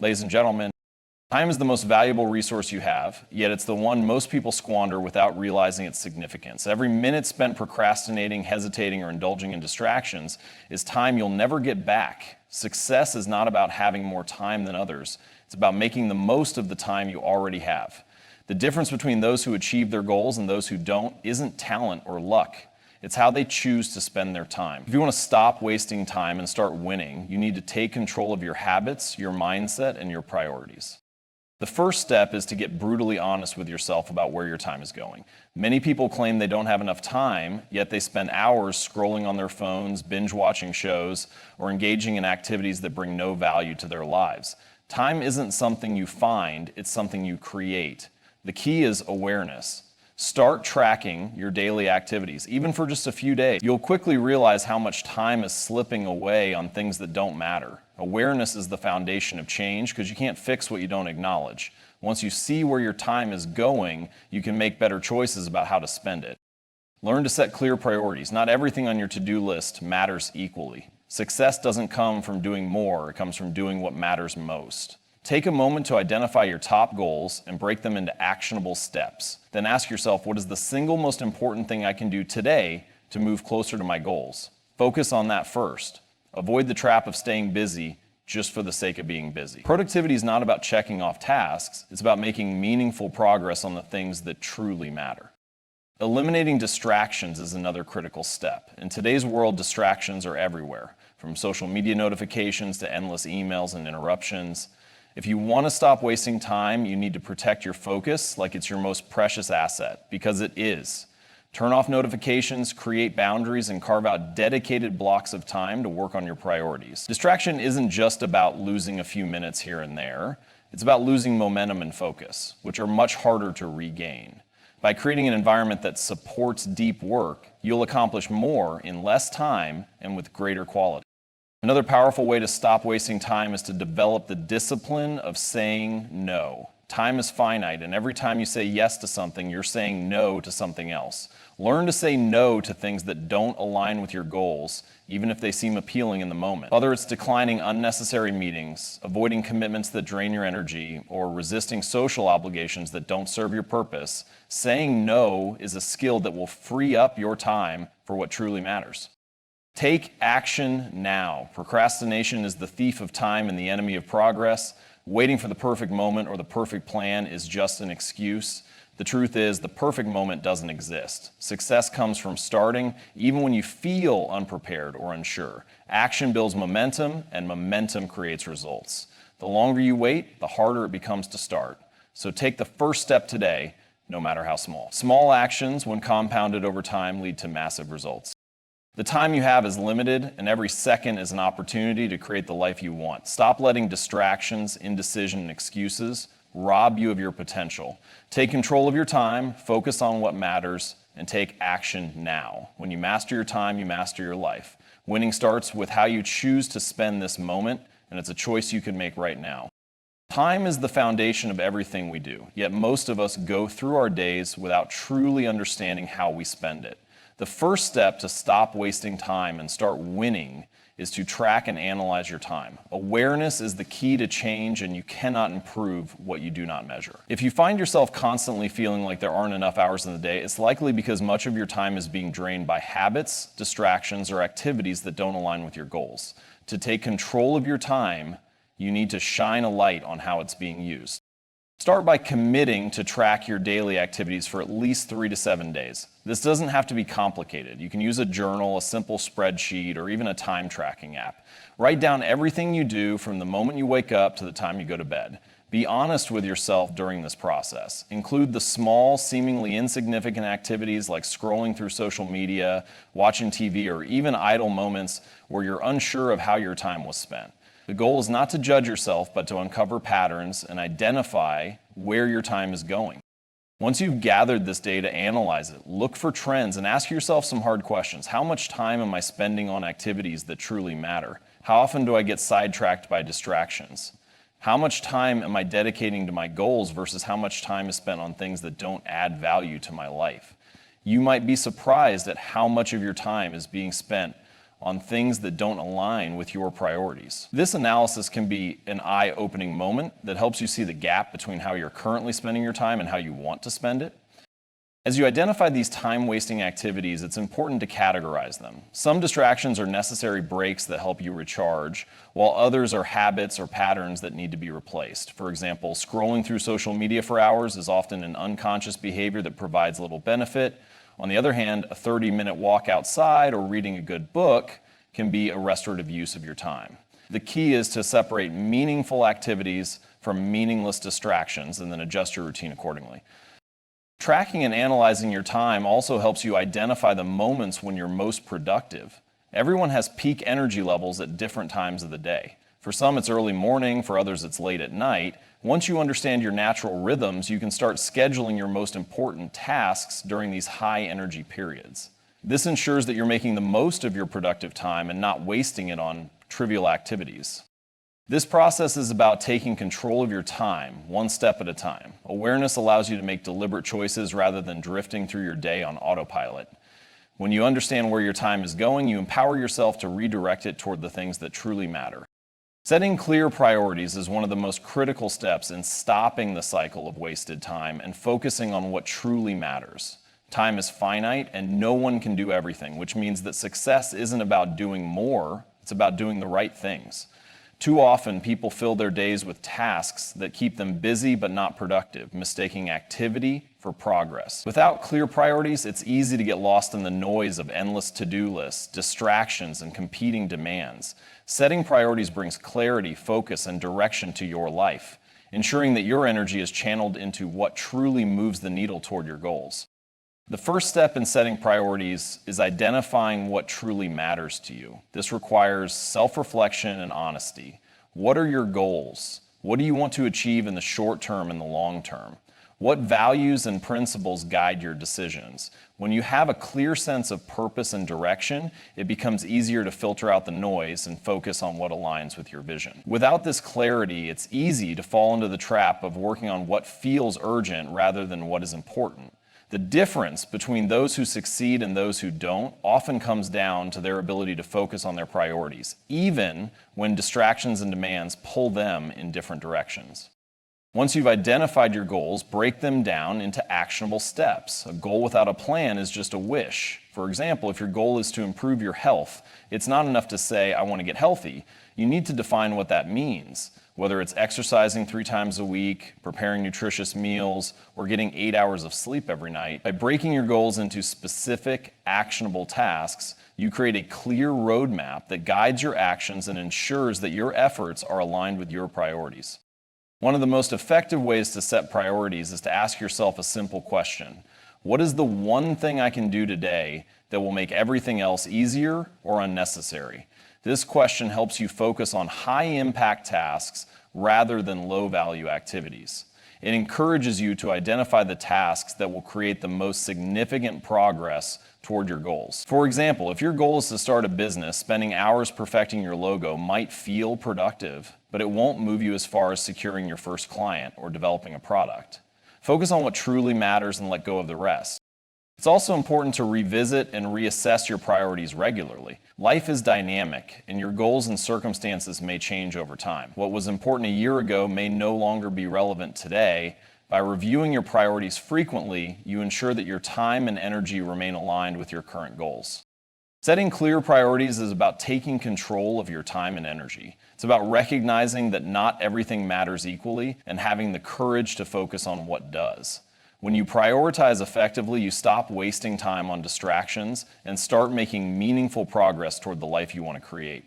Ladies and gentlemen, time is the most valuable resource you have, yet it's the one most people squander without realizing its significance. Every minute spent procrastinating, hesitating, or indulging in distractions is time you'll never get back. Success is not about having more time than others. It's about making the most of the time you already have. The difference between those who achieve their goals and those who don't isn't talent or luck. It's how they choose to spend their time. If you want to stop wasting time and start winning, you need to take control of your habits, your mindset, and your priorities. The first step is to get brutally honest with yourself about where your time is going. Many people claim they don't have enough time, yet they spend hours scrolling on their phones, binge watching shows, or engaging in activities that bring no value to their lives. Time isn't something you find, it's something you create. The key is awareness. Start tracking your daily activities, even for just a few days. You'll quickly realize how much time is slipping away on things that don't matter. Awareness is the foundation of change because you can't fix what you don't acknowledge. Once you see where your time is going, you can make better choices about how to spend it. Learn to set clear priorities. Not everything on your to-do list matters equally. Success doesn't come from doing more, it comes from doing what matters most. Take a moment to identify your top goals and break them into actionable steps. Then ask yourself, what is the single most important thing I can do today to move closer to my goals? Focus on that first. Avoid the trap of staying busy just for the sake of being busy. Productivity is not about checking off tasks, it's about making meaningful progress on the things that truly matter. Eliminating distractions is another critical step. In today's world, distractions are everywhere, from social media notifications to endless emails and interruptions. If you want to stop wasting time, you need to protect your focus like it's your most precious asset, because it is. Turn off notifications, create boundaries, and carve out dedicated blocks of time to work on your priorities. Distraction isn't just about losing a few minutes here and there. It's about losing momentum and focus, which are much harder to regain. By creating an environment that supports deep work, you'll accomplish more in less time and with greater quality. Another powerful way to stop wasting time is to develop the discipline of saying no. Time is finite, and every time you say yes to something, you're saying no to something else. Learn to say no to things that don't align with your goals, even if they seem appealing in the moment. Whether it's declining unnecessary meetings, avoiding commitments that drain your energy, or resisting social obligations that don't serve your purpose, saying no is a skill that will free up your time for what truly matters. Take action now. Procrastination is the thief of time and the enemy of progress. Waiting for the perfect moment or the perfect plan is just an excuse. The truth is, the perfect moment doesn't exist. Success comes from starting, even when you feel unprepared or unsure. Action builds momentum, and momentum creates results. The longer you wait, the harder it becomes to start. So take the first step today, no matter how small. Small actions, when compounded over time, lead to massive results. The time you have is limited, and every second is an opportunity to create the life you want. Stop letting distractions, indecision, and excuses rob you of your potential. Take control of your time, focus on what matters, and take action now. When you master your time, you master your life. Winning starts with how you choose to spend this moment, and it's a choice you can make right now. Time is the foundation of everything we do, yet most of us go through our days without truly understanding how we spend it. The first step to stop wasting time and start winning is to track and analyze your time. Awareness is the key to change, and you cannot improve what you do not measure. If you find yourself constantly feeling like there aren't enough hours in the day, it's likely because much of your time is being drained by habits, distractions, or activities that don't align with your goals. To take control of your time, you need to shine a light on how it's being used. Start by committing to track your daily activities for at least 3 to 7 days. This doesn't have to be complicated. You can use a journal, a simple spreadsheet, or even a time tracking app. Write down everything you do from the moment you wake up to the time you go to bed. Be honest with yourself during this process. Include the small, seemingly insignificant activities like scrolling through social media, watching TV, or even idle moments where you're unsure of how your time was spent. The goal is not to judge yourself, but to uncover patterns and identify where your time is going. Once you've gathered this data, analyze it, look for trends, and ask yourself some hard questions. How much time am I spending on activities that truly matter? How often do I get sidetracked by distractions? How much time am I dedicating to my goals versus how much time is spent on things that don't add value to my life? You might be surprised at how much of your time is being spent on things that don't align with your priorities. This analysis can be an eye-opening moment that helps you see the gap between how you're currently spending your time and how you want to spend it. As you identify these time-wasting activities, it's important to categorize them. Some distractions are necessary breaks that help you recharge, while others are habits or patterns that need to be replaced. For example, scrolling through social media for hours is often an unconscious behavior that provides little benefit. On the other hand, a 30-minute walk outside or reading a good book can be a restorative use of your time. The key is to separate meaningful activities from meaningless distractions and then adjust your routine accordingly. Tracking and analyzing your time also helps you identify the moments when you're most productive. Everyone has peak energy levels at different times of the day. For some, it's early morning, for others, it's late at night. Once you understand your natural rhythms, you can start scheduling your most important tasks during these high energy periods. This ensures that you're making the most of your productive time and not wasting it on trivial activities. This process is about taking control of your time, one step at a time. Awareness allows you to make deliberate choices rather than drifting through your day on autopilot. When you understand where your time is going, you empower yourself to redirect it toward the things that truly matter. Setting clear priorities is one of the most critical steps in stopping the cycle of wasted time and focusing on what truly matters. Time is finite and no one can do everything, which means that success isn't about doing more, it's about doing the right things. Too often, people fill their days with tasks that keep them busy but not productive, mistaking activity for progress. Without clear priorities, it's easy to get lost in the noise of endless to-do lists, distractions, and competing demands. Setting priorities brings clarity, focus, and direction to your life, ensuring that your energy is channeled into what truly moves the needle toward your goals. The first step in setting priorities is identifying what truly matters to you. This requires self-reflection and honesty. What are your goals? What do you want to achieve in the short term and the long term? What values and principles guide your decisions? When you have a clear sense of purpose and direction, it becomes easier to filter out the noise and focus on what aligns with your vision. Without this clarity, it's easy to fall into the trap of working on what feels urgent rather than what is important. The difference between those who succeed and those who don't often comes down to their ability to focus on their priorities, even when distractions and demands pull them in different directions. Once you've identified your goals, break them down into actionable steps. A goal without a plan is just a wish. For example, if your goal is to improve your health, it's not enough to say, I want to get healthy. You need to define what that means. Whether it's exercising 3 times a week, preparing nutritious meals, or getting 8 hours of sleep every night, by breaking your goals into specific, actionable tasks, you create a clear roadmap that guides your actions and ensures that your efforts are aligned with your priorities. One of the most effective ways to set priorities is to ask yourself a simple question. What is the one thing I can do today that will make everything else easier or unnecessary? This question helps you focus on high-impact tasks rather than low-value activities. It encourages you to identify the tasks that will create the most significant progress toward your goals. For example, if your goal is to start a business, spending hours perfecting your logo might feel productive, but it won't move you as far as securing your first client or developing a product. Focus on what truly matters and let go of the rest. It's also important to revisit and reassess your priorities regularly. Life is dynamic, and your goals and circumstances may change over time. What was important a year ago may no longer be relevant today. By reviewing your priorities frequently, you ensure that your time and energy remain aligned with your current goals. Setting clear priorities is about taking control of your time and energy. It's about recognizing that not everything matters equally and having the courage to focus on what does. When you prioritize effectively, you stop wasting time on distractions and start making meaningful progress toward the life you want to create.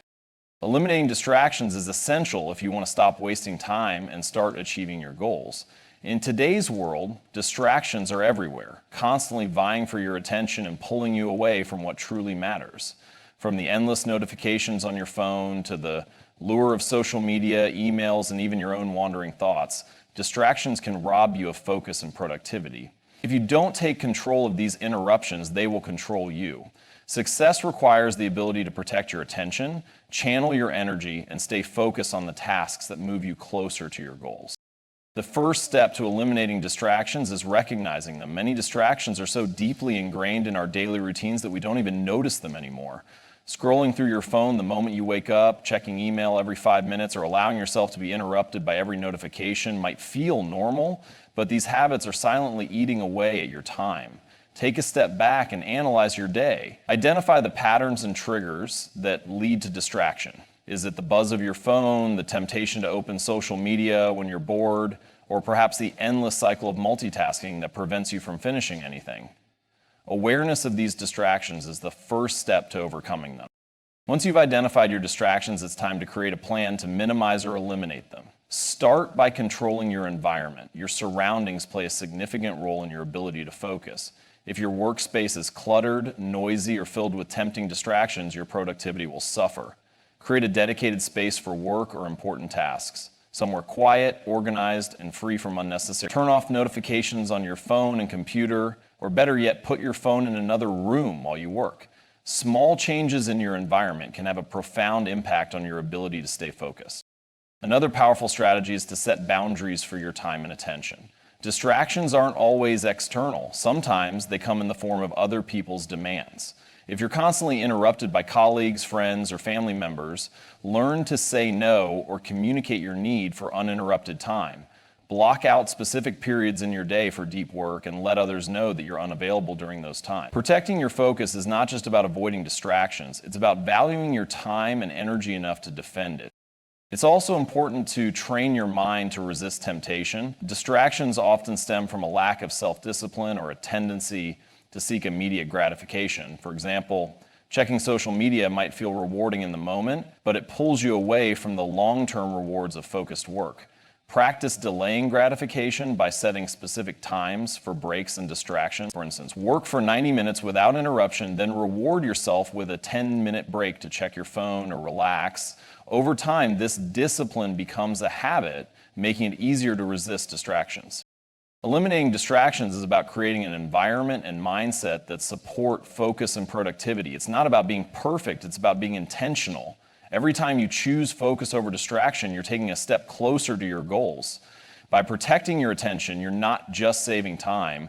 Eliminating distractions is essential if you want to stop wasting time and start achieving your goals. In today's world, distractions are everywhere, constantly vying for your attention and pulling you away from what truly matters. From the endless notifications on your phone to the lure of social media, emails, and even your own wandering thoughts, distractions can rob you of focus and productivity. If you don't take control of these interruptions, they will control you. Success requires the ability to protect your attention, channel your energy, and stay focused on the tasks that move you closer to your goals. The first step to eliminating distractions is recognizing them. Many distractions are so deeply ingrained in our daily routines that we don't even notice them anymore. Scrolling through your phone the moment you wake up, checking email every 5 minutes, or allowing yourself to be interrupted by every notification might feel normal, but these habits are silently eating away at your time. Take a step back and analyze your day. Identify the patterns and triggers that lead to distraction. Is it the buzz of your phone, the temptation to open social media when you're bored, or perhaps the endless cycle of multitasking that prevents you from finishing anything? Awareness of these distractions is the first step to overcoming them. Once you've identified your distractions, it's time to create a plan to minimize or eliminate them. Start by controlling your environment. Your surroundings play a significant role in your ability to focus. If your workspace is cluttered, noisy, or filled with tempting distractions, your productivity will suffer. Create a dedicated space for work or important tasks. Somewhere quiet, organized, and free from unnecessary. Turn off notifications on your phone and computer, or better yet, put your phone in another room while you work. Small changes in your environment can have a profound impact on your ability to stay focused. Another powerful strategy is to set boundaries for your time and attention. Distractions aren't always external. Sometimes they come in the form of other people's demands. If you're constantly interrupted by colleagues, friends, or family members, learn to say no or communicate your need for uninterrupted time. Block out specific periods in your day for deep work and let others know that you're unavailable during those times. Protecting your focus is not just about avoiding distractions, it's about valuing your time and energy enough to defend it. It's also important to train your mind to resist temptation. Distractions often stem from a lack of self-discipline or a tendency to seek immediate gratification. For example, checking social media might feel rewarding in the moment, but it pulls you away from the long-term rewards of focused work. Practice delaying gratification by setting specific times for breaks and distractions. For instance, work for 90 minutes without interruption, then reward yourself with a 10-minute break to check your phone or relax. Over time, this discipline becomes a habit, making it easier to resist distractions. Eliminating distractions is about creating an environment and mindset that support focus and productivity. It's not about being perfect, it's about being intentional. Every time you choose focus over distraction, you're taking a step closer to your goals. By protecting your attention, you're not just saving time,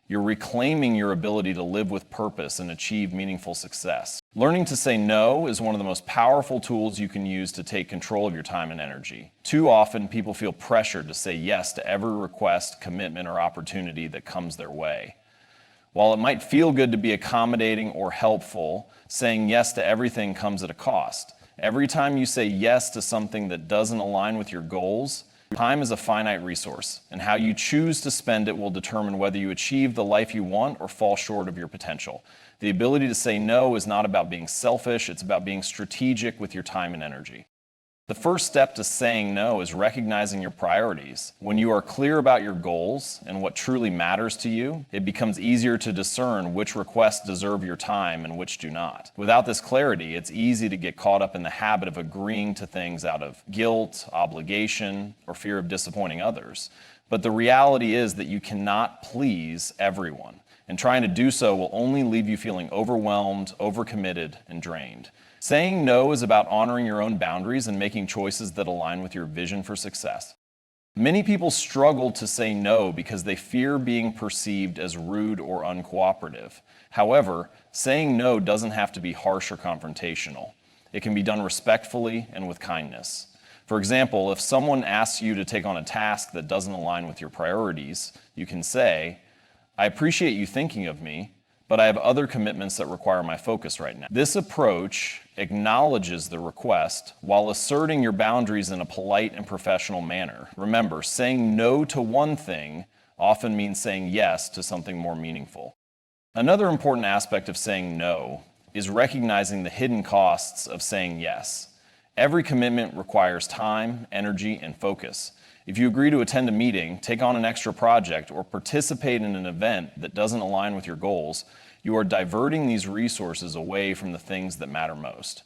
you're reclaiming your ability to live with purpose and achieve meaningful success. Learning to say no is one of the most powerful tools you can use to take control of your time and energy. Too often, people feel pressured to say yes to every request, commitment, or opportunity that comes their way. While it might feel good to be accommodating or helpful, saying yes to everything comes at a cost. Every time you say yes to something that doesn't align with your goals, time is a finite resource, and how you choose to spend it will determine whether you achieve the life you want or fall short of your potential. The ability to say no is not about being selfish, it's about being strategic with your time and energy. The first step to saying no is recognizing your priorities. When you are clear about your goals and what truly matters to you, it becomes easier to discern which requests deserve your time and which do not. Without this clarity, it's easy to get caught up in the habit of agreeing to things out of guilt, obligation, or fear of disappointing others. But the reality is that you cannot please everyone, and trying to do so will only leave you feeling overwhelmed, overcommitted, and drained. Saying no is about honoring your own boundaries and making choices that align with your vision for success. Many people struggle to say no because they fear being perceived as rude or uncooperative. However, saying no doesn't have to be harsh or confrontational. It can be done respectfully and with kindness. For example, if someone asks you to take on a task that doesn't align with your priorities, you can say, "I appreciate you thinking of me, but I have other commitments that require my focus right now." This approach acknowledges the request while asserting your boundaries in a polite and professional manner. Remember, saying no to one thing often means saying yes to something more meaningful. Another important aspect of saying no is recognizing the hidden costs of saying yes. Every commitment requires time, energy, and focus. If you agree to attend a meeting, take on an extra project, or participate in an event that doesn't align with your goals, you are diverting these resources away from the things that matter most.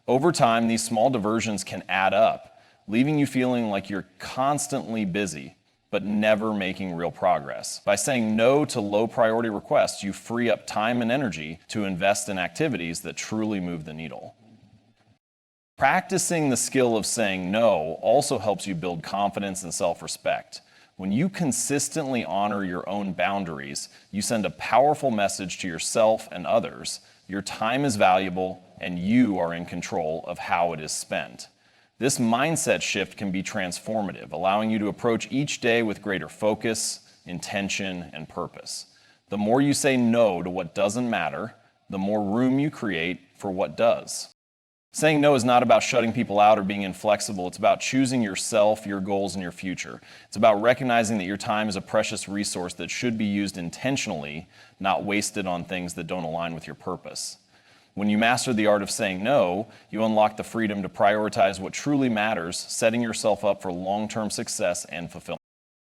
Over time, these small diversions can add up, leaving you feeling like you're constantly busy, but never making real progress. By saying no to low priority requests, you free up time and energy to invest in activities that truly move the needle. Practicing the skill of saying no also helps you build confidence and self-respect. When you consistently honor your own boundaries, you send a powerful message to yourself and others. Your time is valuable, and you are in control of how it is spent. This mindset shift can be transformative, allowing you to approach each day with greater focus, intention, and purpose. The more you say no to what doesn't matter, the more room you create for what does. Saying no is not about shutting people out or being inflexible. It's about choosing yourself, your goals, and your future. It's about recognizing that your time is a precious resource that should be used intentionally, not wasted on things that don't align with your purpose. When you master the art of saying no, you unlock the freedom to prioritize what truly matters, setting yourself up for long-term success and fulfillment.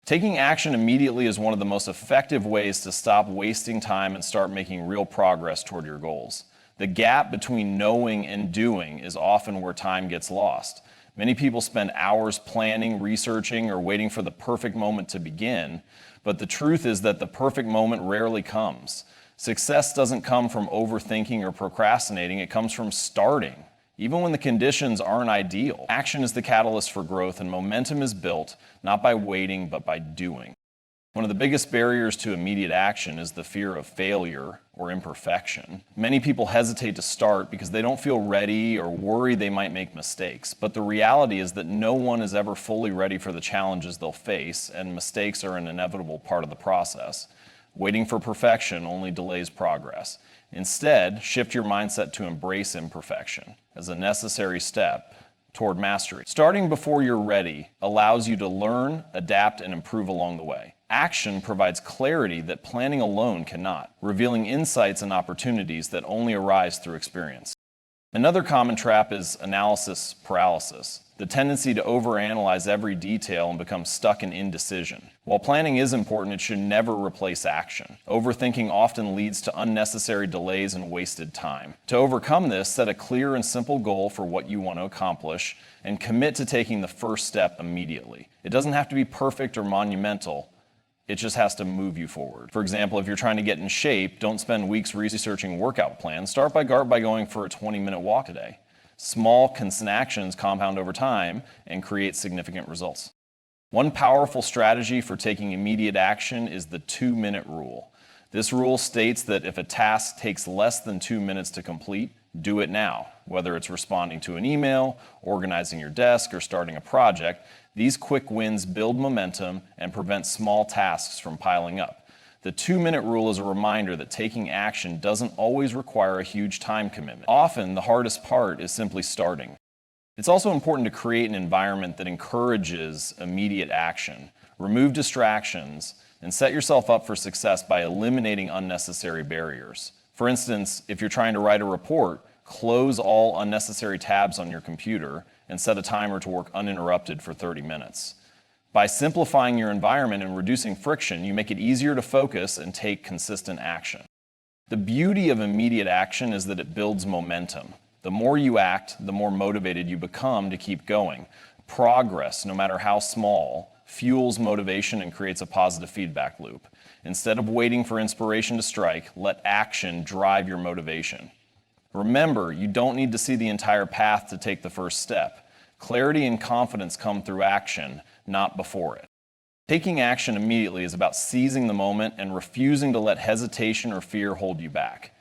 Taking action immediately is one of the most effective ways to stop wasting time and start making real progress toward your goals. The gap between knowing and doing is often where time gets lost. Many people spend hours planning, researching, or waiting for the perfect moment to begin, but the truth is that the perfect moment rarely comes. Success doesn't come from overthinking or procrastinating, it comes from starting. Even when the conditions aren't ideal, action is the catalyst for growth, and momentum is built not by waiting, but by doing. One of the biggest barriers to immediate action is the fear of failure or imperfection. Many people hesitate to start because they don't feel ready or worry they might make mistakes. But the reality is that no one is ever fully ready for the challenges they'll face, and mistakes are an inevitable part of the process. Waiting for perfection only delays progress. Instead, shift your mindset to embrace imperfection as a necessary step toward mastery. Starting before you're ready allows you to learn, adapt, and improve along the way. Action provides clarity that planning alone cannot, revealing insights and opportunities that only arise through experience. Another common trap is analysis paralysis, the tendency to overanalyze every detail and become stuck in indecision. While planning is important, it should never replace action. Overthinking often leads to unnecessary delays and wasted time. To overcome this, set a clear and simple goal for what you want to accomplish and commit to taking the first step immediately. It doesn't have to be perfect or monumental. It just has to move you forward. For example, if you're trying to get in shape, don't spend weeks researching workout plans. Start by going for a 20-minute walk today. Small, consistent actions compound over time and create significant results. One powerful strategy for taking immediate action is the 2-minute rule. This rule states that if a task takes less than 2 minutes to complete, do it now. Whether it's responding to an email, organizing your desk, or starting a project, these quick wins build momentum and prevent small tasks from piling up. The 2-minute rule is a reminder that taking action doesn't always require a huge time commitment. Often, the hardest part is simply starting. It's also important to create an environment that encourages immediate action. Remove distractions and set yourself up for success by eliminating unnecessary barriers. For instance, if you're trying to write a report, close all unnecessary tabs on your computer and set a timer to work uninterrupted for 30 minutes. By simplifying your environment and reducing friction, you make it easier to focus and take consistent action. The beauty of immediate action is that it builds momentum. The more you act, the more motivated you become to keep going. Progress, no matter how small, fuels motivation and creates a positive feedback loop. Instead of waiting for inspiration to strike, let action drive your motivation. Remember, you don't need to see the entire path to take the first step. Clarity and confidence come through action, not before it. Taking action immediately is about seizing the moment and refusing to let hesitation or fear hold you back.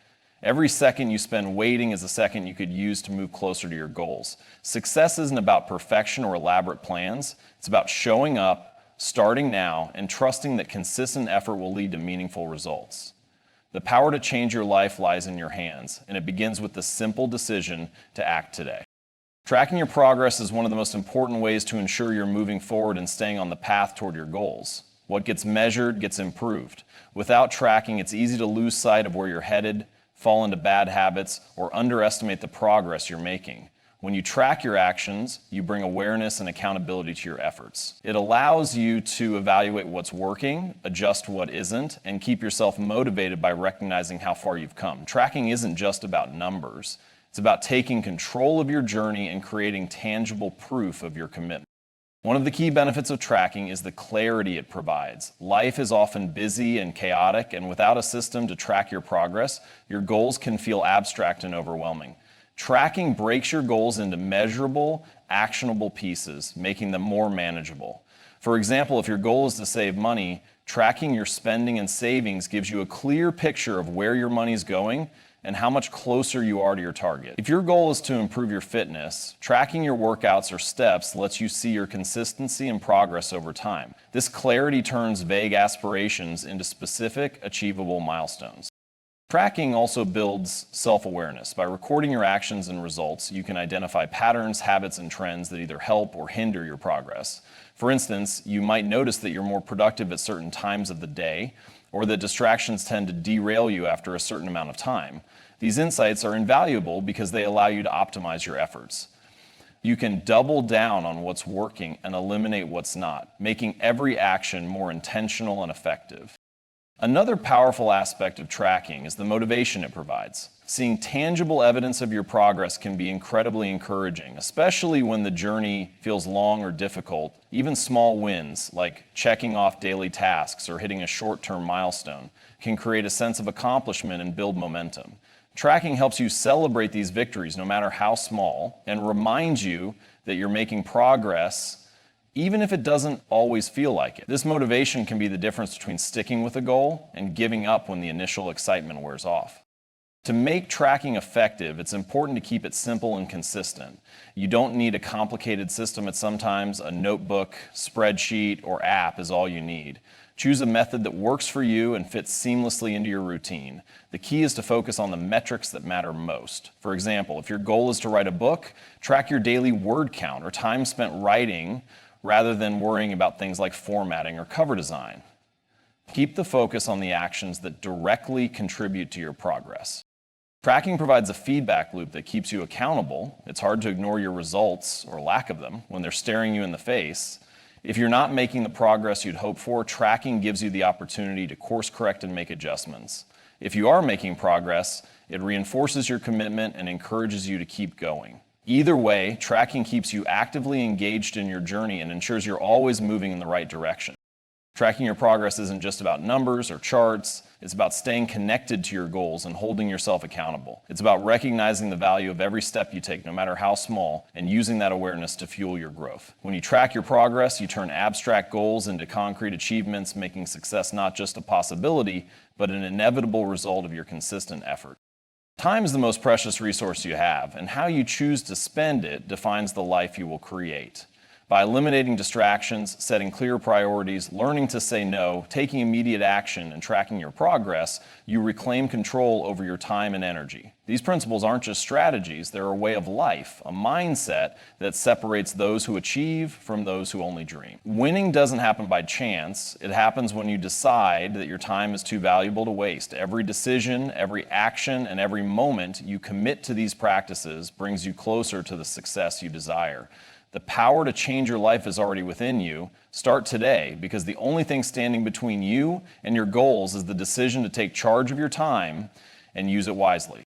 Every second you spend waiting is a second you could use to move closer to your goals. Success isn't about perfection or elaborate plans. It's about showing up, starting now, and trusting that consistent effort will lead to meaningful results. The power to change your life lies in your hands, and it begins with the simple decision to act today. Tracking your progress is one of the most important ways to ensure you're moving forward and staying on the path toward your goals. What gets measured gets improved. Without tracking, it's easy to lose sight of where you're headed, fall into bad habits, or underestimate the progress you're making. When you track your actions, you bring awareness and accountability to your efforts. It allows you to evaluate what's working, adjust what isn't, and keep yourself motivated by recognizing how far you've come. Tracking isn't just about numbers. It's about taking control of your journey and creating tangible proof of your commitment. One of the key benefits of tracking is the clarity it provides. Life is often busy and chaotic, and without a system to track your progress, your goals can feel abstract and overwhelming. Tracking breaks your goals into measurable, actionable pieces, making them more manageable. For example, if your goal is to save money, tracking your spending and savings gives you a clear picture of where your money is going and how much closer you are to your target. If your goal is to improve your fitness, tracking your workouts or steps lets you see your consistency and progress over time. This clarity turns vague aspirations into specific, achievable milestones. Tracking also builds self-awareness. By recording your actions and results, you can identify patterns, habits, and trends that either help or hinder your progress. For instance, you might notice that you're more productive at certain times of the day, or that distractions tend to derail you after a certain amount of time. These insights are invaluable because they allow you to optimize your efforts. You can double down on what's working and eliminate what's not, making every action more intentional and effective. Another powerful aspect of tracking is the motivation it provides. Seeing tangible evidence of your progress can be incredibly encouraging, especially when the journey feels long or difficult. Even small wins, like checking off daily tasks or hitting a short-term milestone, can create a sense of accomplishment and build momentum. Tracking helps you celebrate these victories, no matter how small, and reminds you that you're making progress even if it doesn't always feel like it. This motivation can be the difference between sticking with a goal and giving up when the initial excitement wears off. To make tracking effective, it's important to keep it simple and consistent. You don't need a complicated system. Sometimes a notebook, spreadsheet, or app is all you need. Choose a method that works for you and fits seamlessly into your routine. The key is to focus on the metrics that matter most. For example, if your goal is to write a book, track your daily word count or time spent writing rather than worrying about things like formatting or cover design. Keep the focus on the actions that directly contribute to your progress. Tracking provides a feedback loop that keeps you accountable. It's hard to ignore your results, or lack of them, when they're staring you in the face. If you're not making the progress you'd hope for, tracking gives you the opportunity to course correct and make adjustments. If you are making progress, it reinforces your commitment and encourages you to keep going. Either way, tracking keeps you actively engaged in your journey and ensures you're always moving in the right direction. Tracking your progress isn't just about numbers or charts. It's about staying connected to your goals and holding yourself accountable. It's about recognizing the value of every step you take, no matter how small, and using that awareness to fuel your growth. When you track your progress, you turn abstract goals into concrete achievements, making success not just a possibility, but an inevitable result of your consistent effort. Time is the most precious resource you have, and how you choose to spend it defines the life you will create. By eliminating distractions, setting clear priorities, learning to say no, taking immediate action, and tracking your progress, you reclaim control over your time and energy. These principles aren't just strategies, they're a way of life, a mindset that separates those who achieve from those who only dream. Winning doesn't happen by chance. It happens when you decide that your time is too valuable to waste. Every decision, every action, and every moment you commit to these practices brings you closer to the success you desire. The power to change your life is already within you. Start today, because the only thing standing between you and your goals is the decision to take charge of your time and use it wisely.